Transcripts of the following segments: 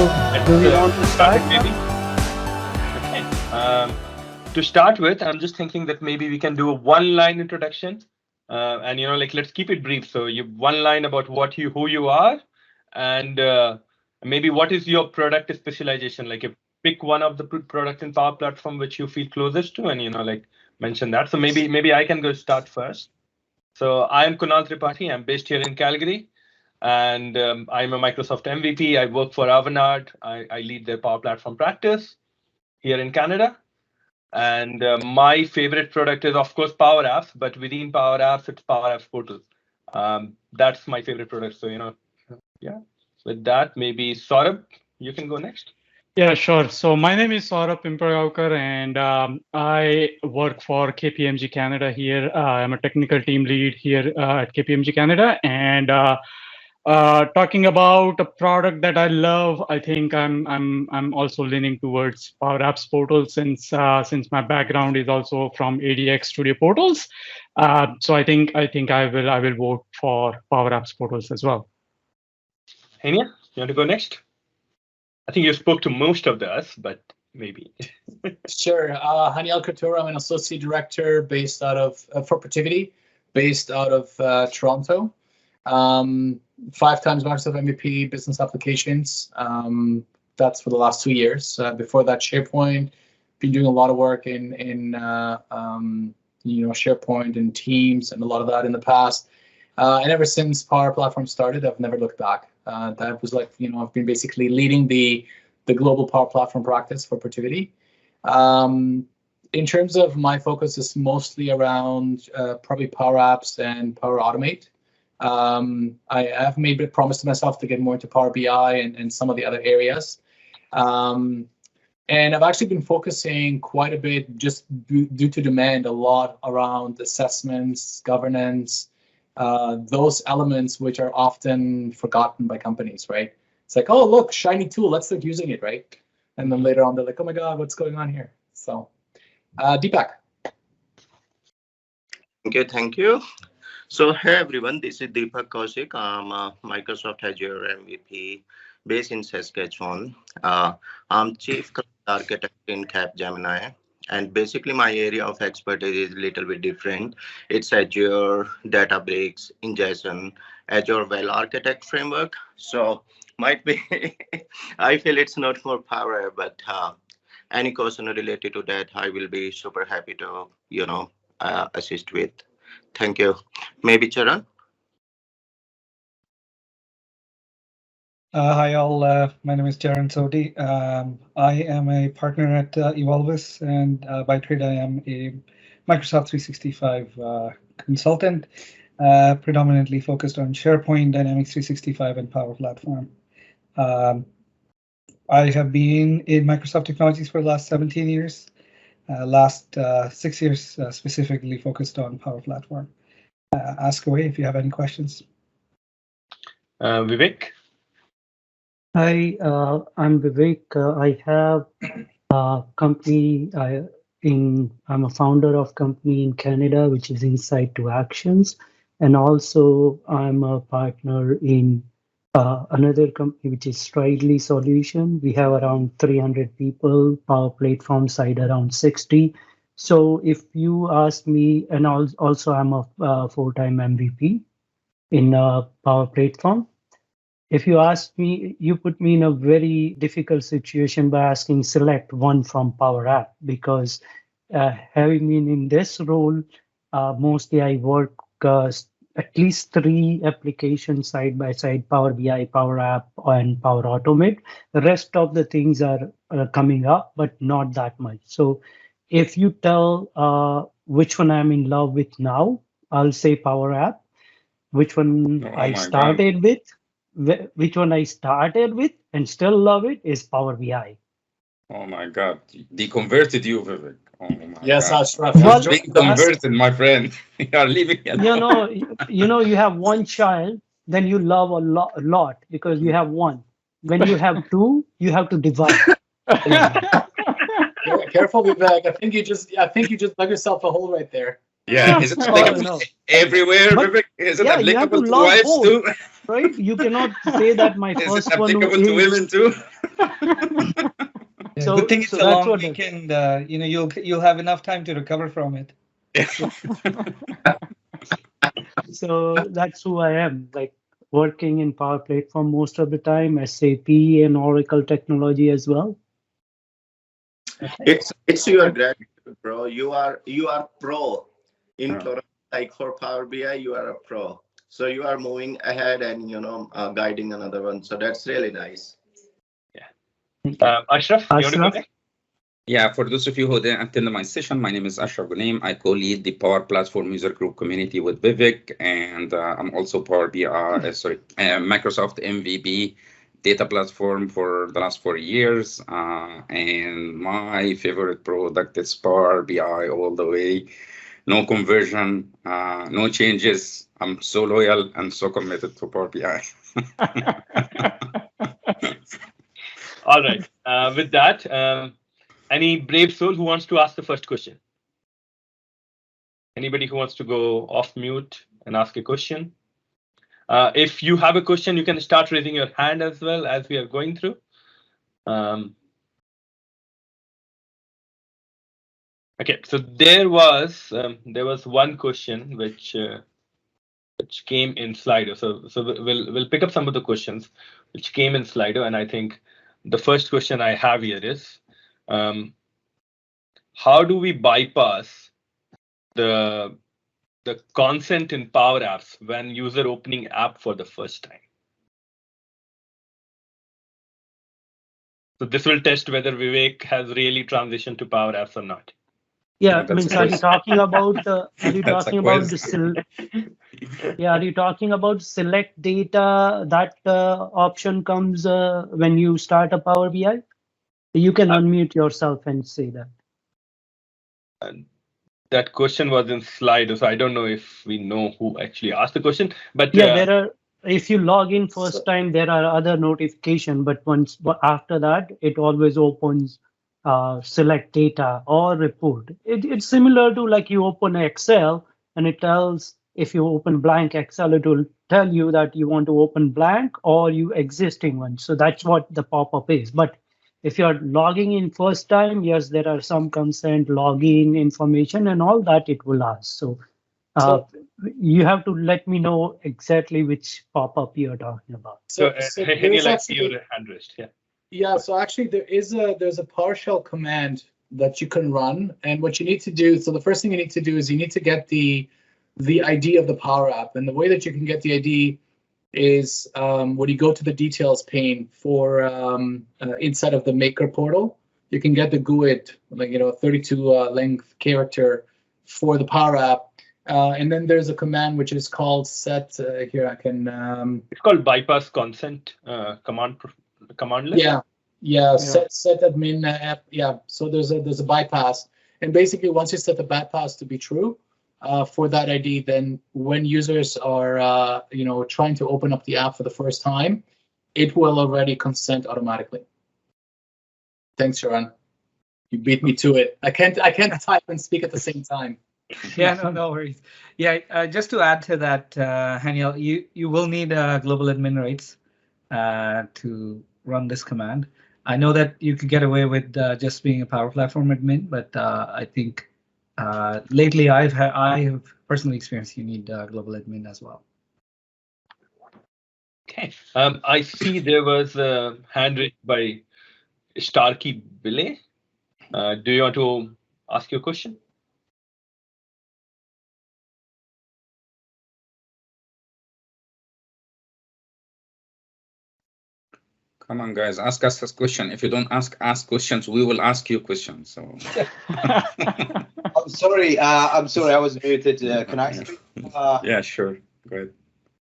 Do we want to start? Maybe. Okay. To start with, I'm just thinking that maybe we can do a one-line introduction, and let's keep it brief. So you one line about who you are, and maybe what is your product specialization. Like, you pick one of the products in Power Platform which you feel closest to, and mention that. So maybe I can go start first. So I'm Kunal Tripathy. I'm based here in Calgary, and I'm a Microsoft MVP. I work for Avanade. I lead their Power Platform practice here in Canada. And my favorite product is, of course, Power Apps, but within Power Apps, it's Power Apps Portal. That's my favorite product. So, yeah. With that, maybe Saurabh, you can go next. Yeah, sure. So my name is Saurabh Pimpalgaonkar, and I work for KPMG Canada here. I'm a technical team lead here at KPMG Canada, and talking about a product that I love, I think I'm also leaning towards Power Apps Portal since my background is also from ADX Studio Portals. So I think I will vote for Power Apps Portals as well. Haniel, you want to go next? I think you spoke to most of us, but maybe. Sure. Haniel Croitoru, I'm an associate director based out of for Protiviti, based out of Toronto. 5 times Microsoft MVP business applications. That's for the last 2 years. Before that, SharePoint. Been doing a lot of work in SharePoint and Teams and a lot of that in the past. And ever since Power Platform started, I've never looked back. That was like, I've been basically leading the global Power Platform practice for Protiviti. In terms of my focus is mostly around probably Power Apps and Power Automate. I have made a promise to myself to get more into Power BI and some of the other areas. And I've actually been focusing quite a bit, just due to demand, a lot around assessments, governance, those elements which are often forgotten by companies, right? It's like, oh, look, shiny tool, let's start using it, right? And then later on, they're like, oh my God, what's going on here? So, Deepak. Thank you. So, hey everyone, this is Deepak Kaushik. I'm a Microsoft Azure MVP based in Saskatchewan. I'm Chief Architect in Capgemini. And basically, my area of expertise is a little bit different. It's Azure, Databricks, Ingestion, Azure Well Architect Framework. So might be, I feel it's not for Power, but any question related to that, I will be super happy to, assist with. Thank you. Maybe Charan? Hi all, my name is Charan Sodhi. I am a partner at Evolvus, and by trade I am a Microsoft 365 consultant, predominantly focused on SharePoint, Dynamics 365, and Power Platform. I have been in Microsoft Technologies for the last 17 years, last 6 years specifically focused on Power Platform. Ask away if you have any questions. Vivek? Hi, I'm Vivek. I have a company I'm a founder of company in Canada, which is Insight to Actions. And also I'm a partner in another company, which is Stridely Solution. We have around 300 people, Power Platform side around 60. So if you ask me, and also I'm a full-time MVP in Power Platform. If you ask me, you put me in a very difficult situation by asking select one from Power App, because having been in this role, mostly I work at least 3 applications side by side, Power BI, Power App, and Power Automate. The rest of the things are coming up, but not that much. So if you tell which one I'm in love with now, I'll say Power App. Which one I started with. Which one I started with and still love it is Power BI. Oh my God, they converted you, Vivek. Oh my yes, God. Ashraf. Well, being converted, my friend. You are leaving it. You have one child, then you love a lot because you have one. When you have 2, you have to divide. Careful, Vivek. I think you just dug yourself a hole right there. Yeah, is it applicable everywhere, Vivek? Is it applicable to wives too? right? You cannot say that my Is first it one applicable to women is. too? Yeah, So- good thing it's so a that's long what weekend. You'll have enough time to recover from it. So that's who I am, like working in Power Platform most of the time, SAP and Oracle technology as well. It's your gratitude, bro. You are pro in Croitoru, like for Power BI. You are a pro. So you are moving ahead and guiding another one. So that's really nice. Ashraf, you want to go Ashraf? next? Yeah, for those of you who didn't attend my session, my name is Ashraf Ghonaim. I co-lead the Power Platform User Group community with Vivek, and I'm also Power BI, Microsoft MVP data platform for the last 4 years. And my favorite product is Power BI all the way. No conversion, no changes. I'm so loyal and so committed to Power BI. All right. With that, any brave soul who wants to ask the first question? Anybody who wants to go off mute and ask a question? If you have a question, you can start raising your hand as well as we are going through. Okay, so there was one question which came in Slido. So we'll pick up some of the questions which came in Slido, and I think the first question I have here is, how do we bypass the consent in Power Apps when user opening app for the first time? So this will test whether Vivek has really transitioned to Power Apps or not. Yeah, That's means a are you quiz. talking about are you That's a talking about quiz. are you talking about select data? That option comes when you start a Power BI? You can unmute yourself and say that. That question was in Slido, so I don't know if we know who actually asked the question. But Yeah, there are. If you log in first time, there are other notifications, but after that, it always opens select data or report. It's similar to like you open Excel and it tells, if you open blank Excel, it will tell you that you want to open blank or you existing one. So that's what the pop-up is. But if you're logging in first time, yes, there are some consent, login information and all that it will ask. So you have to let me know exactly which pop-up you're talking about. So Haniel, I see actually, your hand raised. Yeah. yeah, so actually there's a PowerShell command that you can run, and what you need to do, so the first thing you need to do is you need to get the ID of the Power App, and the way that you can get the ID is when you go to the details pane for inside of the Maker portal, you can get the GUID, like 32 length character for the Power App. And then there's a command which is called set. Here I can. It's called bypass consent command list. Yeah. Set admin app. Yeah. So there's a bypass, and basically once you set the bypass to be true for that ID, then when users are trying to open up the app for the first time, it will already consent automatically. Thanks, Sharon. You beat me to it. I can't type and speak at the same time. Yeah, no worries. Yeah, just to add to that, Haniel, you will need global admin rights to run this command. I know that you could get away with just being a Power Platform admin, but I think lately I have personally experienced you need global admin as well. Okay. I see there was a hand raised by Starkey Billy. Do you want to ask your question? Come on, guys, ask us this question. If you don't ask questions, we will ask you questions. So. I'm sorry. I was muted. Can I speak? Yeah, sure. Go ahead.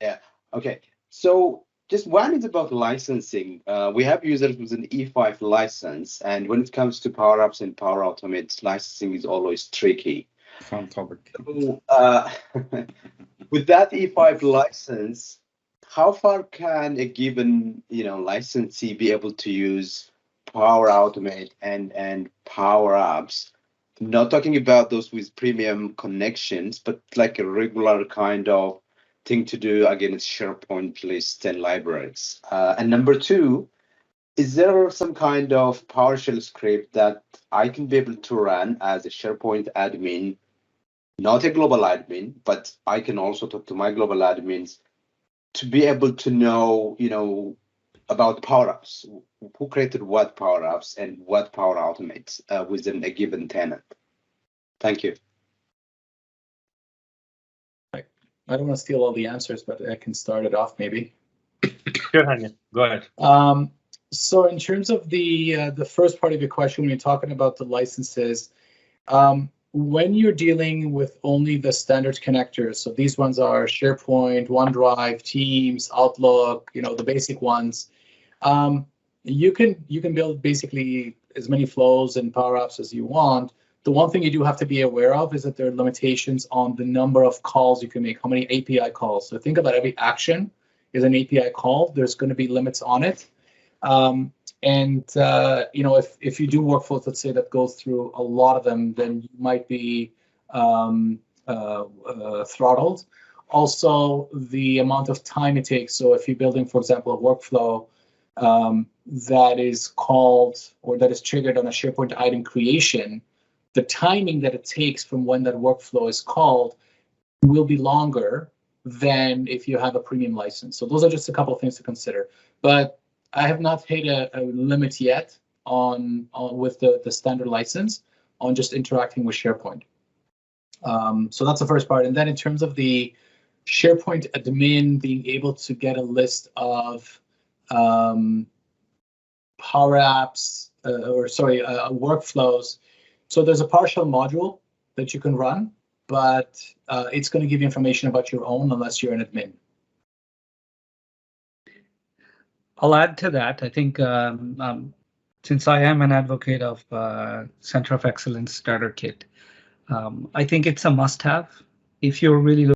Yeah. Okay. So just one is about licensing. We have users with an E5 license, and when it comes to Power Apps and Power Automate, licensing is always tricky. Fun topic. So, with that E5 license, how far can a given licensee be able to use Power Automate and Power Apps? Not talking about those with premium connections, but like a regular kind of thing to do against SharePoint lists and libraries? And number two, is there some kind of PowerShell script that I can be able to run as a SharePoint admin, not a global admin, but I can also talk to my global admins to be able to know, about Power Apps, who created what Power Apps and what Power Automates within a given tenant? Thank you. I don't want to steal all the answers, but I can start it off maybe. Sure, Haniel, go ahead. So in terms of the first part of your question, when you're talking about the licenses, when you're dealing with only the standard connectors, so these ones are SharePoint, OneDrive, Teams, Outlook, the basic ones, you can build basically as many flows and Power Apps as you want. The one thing you do have to be aware of is that there are limitations on the number of calls you can make, how many API calls. So think about every action is an API call. There's going to be limits on it. If you do workflows, let's say, that goes through a lot of them, then you might be throttled. Also, the amount of time it takes. So if you're building, for example, a workflow that is called or that is triggered on a SharePoint item creation, the timing that it takes from when that workflow is called will be longer than if you have a premium license. So those are just a couple of things to consider. But I have not hit a limit yet on with the standard license on just interacting with SharePoint. So that's the first part. And then in terms of the SharePoint admin being able to get a list of Power Apps, workflows. So there's a PowerShell module that you can run, but it's going to give you information about your own unless you're an admin. I'll add to that. I think since I am an advocate of Center of Excellence Starter Kit, I think it's a must-have if you're really